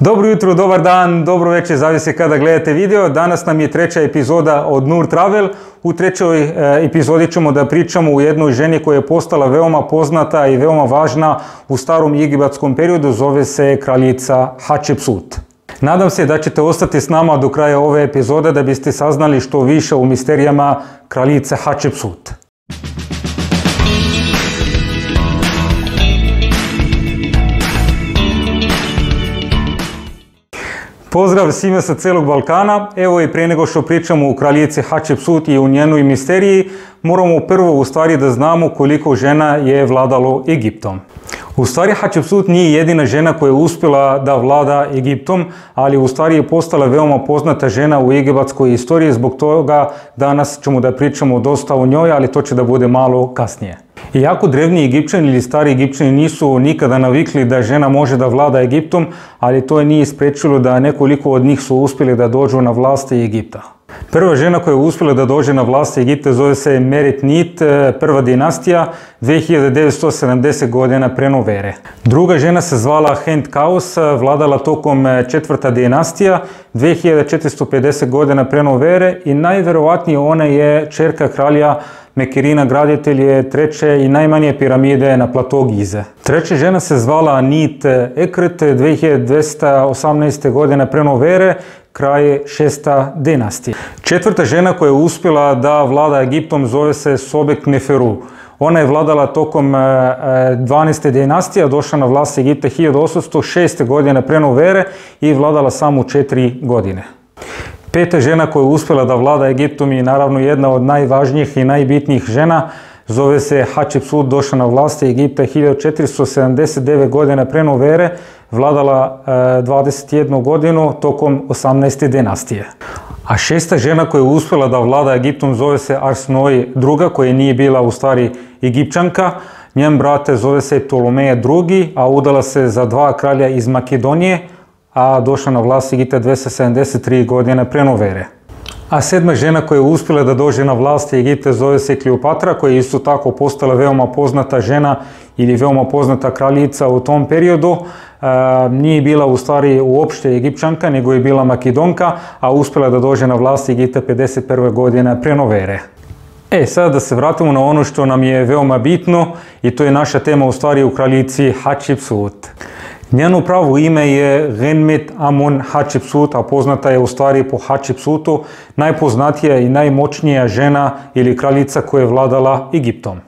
Dobro jutro, dobar dan, dobro večer, zavisi kada gledate video. Danas nam je treća epizoda od Nur Travel. U trećoj epizodi ćemo da pričamo o jednoj ženi koja je postala veoma poznata i veoma važna u starom egipatskom periodu, zove se kraljica Hatshepsut. Nadam se da ćete ostati s nama do kraja ove epizode da biste saznali što više o misterijama kraljice Hatshepsut. Pozdrav svima sa celog Balkana. Evo i pre nego što pričamo o kraljici Hatshepsut i o njenoj misteriji, moramo prvo u stvari da znamo koliko žena je vladalo Egiptom. U stvari Hatshepsut nije jedina žena koja je uspjela da vlada Egiptom, ali u stvari je postala veoma poznata žena u egipatskoj istoriji, zbog toga danas ćemo da pričamo dosta o njoj, ali to će da bude malo kasnije. Iako drevni Egipćani ili stari Egipćani nisu nikada navikli da žena može da vlada Egiptom, ali to je nije sprečilo da nekoliko od njih su uspjeli da dođu na vlast Egipta. Prva žena koja je uspjela da dođe na vlast Egipta zove se Meret Nit, prva dinastija, 2970 godina pre nove ere. Druga žena se zvala Hent Kaos, vladala tokom četvrta dinastija, 2450 godina pre nove ere i najverovatnije ona je čerka kralja Mekerina, graditelj treće i najmanje piramide na platou Gize. Treća žena se zvala Nit Ekret, 2218. godina pre nove ere, kraj šesta dinastija. Četvrta žena koja je uspjela da vlada Egiptom zove se Sobek Neferu. Ona je vladala tokom 12. dinastija, došla na vlast Egipta 1806. godine pre nove ere i vladala samo 4 godine. Peta žena koja je uspjela da vlada Egiptom i naravno jedna od najvažnijih i najbitnijih žena, zove se Hatshepsut, došla na vlast Egipta 1479 godina pre nove ere, vladala 21 godinu tokom 18. dinastije. A šesta žena koja je uspjela da vlada Egiptom zove se Arsinoe II, koja nije bila u stvari Egipćanka. Njen brat zove se Ptolomeja II, a udala se za dva kralja iz Makedonije, a došla na vlast Egipta 273 godine pre nove ere. A sedma žena koja je uspjela da dođe na vlast Egipta zove se Kleopatra, koja je isto tako postala veoma poznata žena ili veoma poznata kraljica u tom periodu. Nije bila u stvari uopšte Egipćanka, nego je bila Makedonka, a uspjela da dođe na vlast Egipta 51. godine pre nove ere. Sada da se vratimo na ono što nam je veoma bitno i to je naša tema u stvari u kraljici Hatshepsut. Njeno pravo ime je Genmet Amon Hatshepsut, a poznata je u stvari po Hatshepsutu, najpoznatija i najmoćnija žena ili kraljica koja je vladala Egiptom.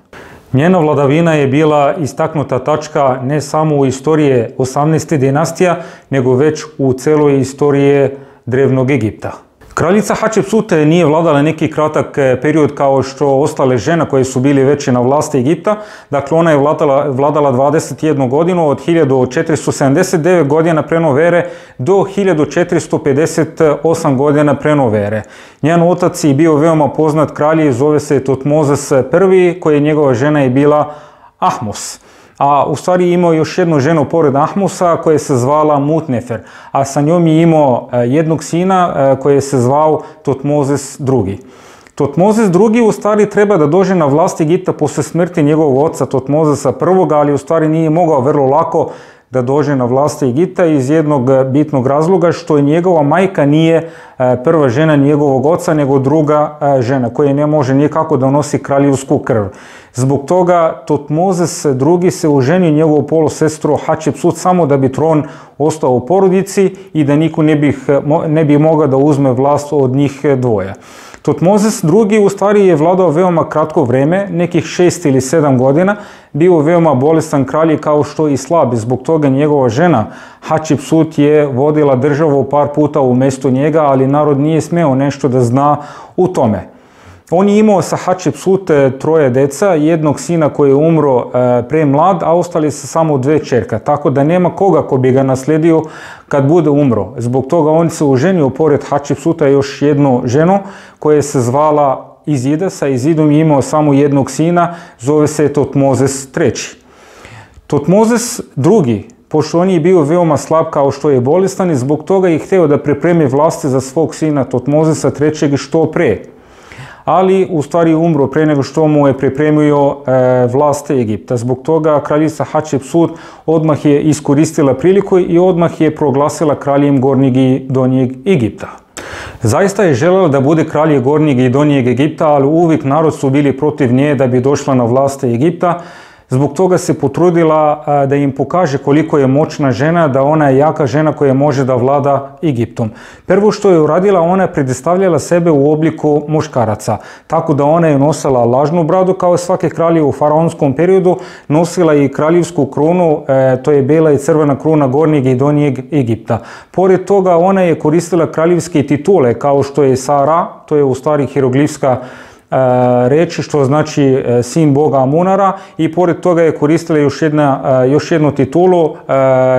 Njena vladavina je bila istaknuta tačka ne samo u istoriji 18. dinastija, nego već u celoj istoriji drevnog Egipta. Kraljica Hatshepsut nije vladala neki kratak period kao što ostale žene koje su bili već na vlasti Egipta. Dakle, ona je vladala 21 godinu od 1479 godina pre nove ere do 1458 godina pre nove ere. Njen otac je bio veoma poznat kralj, zove se Tutmozis I, koja njegova žena je bila Ahmos. A u stvari imao još jednu ženu pored Ahmosa koja se zvala Mutnefer, a sa njom je imao jednog sina koji se zvao Tutmozis II. Tutmozis II u stvari treba da dođe na vlast Egipta posle smrti njegovog oca Tutmozisa I, ali u stvari nije mogao vrlo lako da dođe na vlast Egipta iz jednog bitnog razloga što je njegova majka nije prva žena njegovog oca, nego druga žena koja ne može nikako da nosi kraljevsku krv. Zbog toga Tutmozis II se oženio njegovu polosestru Hatshepsut samo da bi tron ostao u porodici i da niko ne bi mogao da uzme vlast od njih dvoje. Tutmozis II u stvari je vladao veoma kratko vreme, nekih 6 ili 7 godina, bio veoma bolestan kralj kao što i slab. Zbog toga njegova žena Hatshepsut je vodila državu par puta umjesto njega, ali narod nije smeo nešto da zna u tome. On je imao sa Hatshepsut troje deca, jednog sina koji je umro pre mlad, a ostali su samo dve čerka, tako da nema koga ko bi ga nasledio kad bude umro. Zbog toga on se oženio pored Hatshepsuta još jednu ženu koja se zvala Izida, sa Izidom je imao samo jednog sina, zove se Tutmozis III. Tutmozis II, pošto on je bio veoma slab kao što je bolestan i zbog toga je hteo da pripremi vlasti za svog sina Tutmozisa III što pre. ali u stvari umro pre nego što mu je pripremio vlast Egipta. Zbog toga kraljica Hatshepsut odmah je iskoristila priliku i odmah je proglasila kraljem Gornjeg i Donjeg Egipta. Zaista je željela da bude kralj Gornjeg i Donjeg Egipta, ali uvijek narod su bili protiv nje da bi došla na vlast Egipta. Zbog toga se potrudila da im pokaže koliko je moćna žena, da ona je jaka žena koja može da vlada Egiptom. Prvo što je uradila, ona je predstavljala sebe u obliku muškaraca. Tako da ona je nosila lažnu bradu kao svake kralje u faraonskom periodu, nosila i kraljevsku krunu, to je bela i crvena kruna Gornjeg i Donjeg Egipta. Pored toga ona je koristila kraljevske titule kao što je Sara, to je u stvari hieroglifska reči što znači sin boga Amunara, i pored toga je koristila još jednu titulu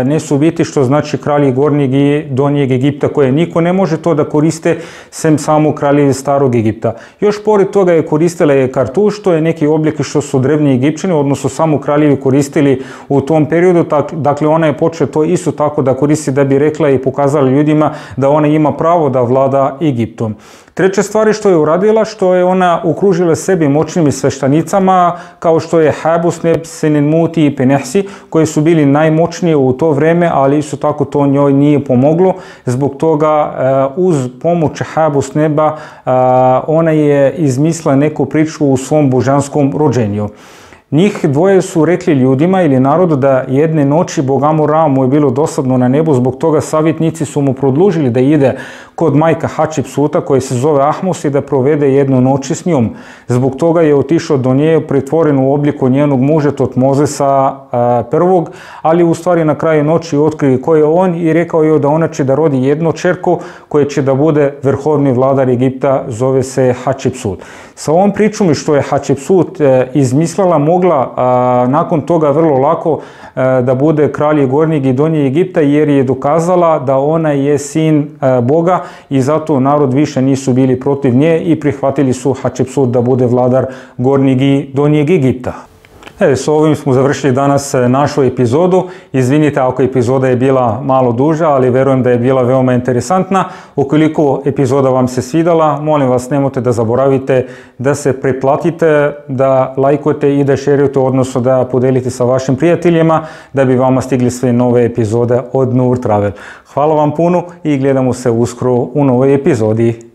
Nesubiti, što znači kralji Gornjeg i Donjeg Egipta, koje niko ne može to da koriste sem samo kraljevi Starog Egipta. Još pored toga je koristila je Kartuš, to je neki oblik što su drevni Egipćani, odnosno samo kraljevi koristili u tom periodu. Dakle, ona je počela to isto tako da koristi da bi rekla i pokazala ljudima da ona ima pravo da vlada Egiptom. Treća stvar što je uradila, što je ona okružila sebi moćnim sveštanicama kao što je Habusneb, Senenmuti i Penehsi, koji su bili najmoćniji u to vreme, ali isto tako to njoj nije pomoglo. Zbog toga uz pomoć Habusneba ona je izmislila neku priču u svom božanskom rođenju. Njih dvoje su rekli ljudima ili narodu da jedne noći bog Amon-Ra mu je bilo dosadno na nebu, zbog toga savjetnici su mu produžili da ide kod majka Hatshepsuta koja se zove Ahmus i da provede jednu noć s njom. Zbog toga je otišao do nje, pretvoren u obliku njenog muža Totmozesa prvog, ali u stvari na kraju noći otkrio ko je on i rekao je da ona će da rodi jednu ćerku koja će da bude vrhovni vladar Egipta, zove se Hatshepsut. Sa ovom pričom što je Hatshepsut izmislila, mogla nakon toga vrlo lako da bude kralj Gornjeg i Donjeg Egipta, jer je dokazala da ona je sin Boga i zato narod više nisu bili protiv nje i prihvatili su Hatshepsut da bude vladar Gornjeg i Donjeg Egipta. S ovim smo završili danas našu epizodu. Izvinite ako epizoda je bila malo duža, ali verujem da je bila veoma interesantna. Ukoliko epizoda vam se svidala, molim vas nemojte da zaboravite da se pretplatite, da lajkujete i da šerujete, odnosno da podelite sa vašim prijateljima da bi vama stigli sve nove epizode od Nur Travel. Hvala vam puno i gledamo se uskoro u novoj epizodi.